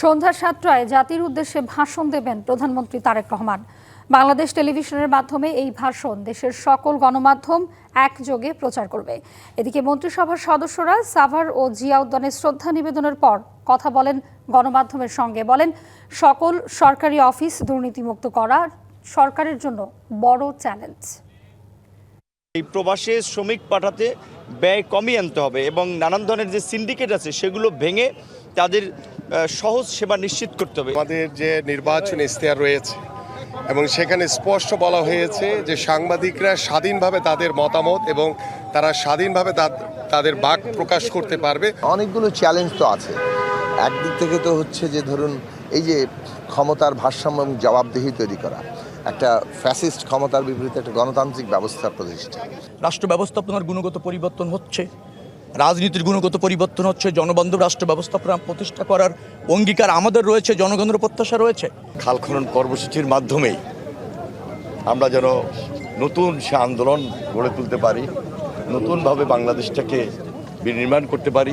সন্ধ্যা ৭টায় জাতির উদ্দেশ্যে ভাষণ দেবেন প্রধানমন্ত্রী তারেক রহমান। বাংলাদেশ টেলিভিশনের মাধ্যমে এই ভাষণ দেশের সকল গণমাধ্যম একযোগে প্রচার করবে। এদিকে মন্ত্রিসভার সদস্যরা সাভার ও জিয়া উদ্যানে শ্রদ্ধা নিবেদনের পর কথা বলেন গণমাধ্যমের সঙ্গে। বলেন, সকল সরকারি অফিস দুর্নীতিমুক্ত করা সরকারের জন্য বড় চ্যালেঞ্জ। এই প্রবাসে শ্রমিক পাঠাতে ব্যয় কমিয়ে আনতে হবে এবং নানান ধরনের যে সিন্ডিকেট আছে সেগুলো ভেঙে তাদের সহজ সেবা নিশ্চিত করতে হবে। আমাদের যে নির্বাচন ইশতেহার রয়েছে এবং সেখানে স্পষ্ট বলা হয়েছে যে সাংবাদিকরা স্বাধীনভাবে তাদের মতামত এবং তারা স্বাধীনভাবে তাদের বাক প্রকাশ করতে পারবে। অনেকগুলো চ্যালেঞ্জ তো আছে। একদিক থেকে তো হচ্ছে যে ধরুন এই যে ক্ষমতার ভারসাম্য এবং জবাবদিহি তৈরি করা, একটা ফ্যাসিস্ট ক্ষমতার বিপরীতে একটা গণতান্ত্রিক ব্যবস্থার প্রতিষ্ঠা। রাষ্ট্র ব্যবস্থাপনার গুণগত পরিবর্তন হচ্ছে, রাজনীতির গুণগত পরিবর্তন হচ্ছে, জনবান্ধব রাষ্ট্র ব্যবস্থাপনা প্রতিষ্ঠা করার অঙ্গীকার আমাদের রয়েছে, জনগণের প্রত্যাশা রয়েছে। খাল খনন কর্মসূচির মাধ্যমেই আমরা যেন নতুন সে আন্দোলন গড়ে তুলতে পারি, নতুনভাবে বাংলাদেশটাকে বিনির্মাণ করতে পারি।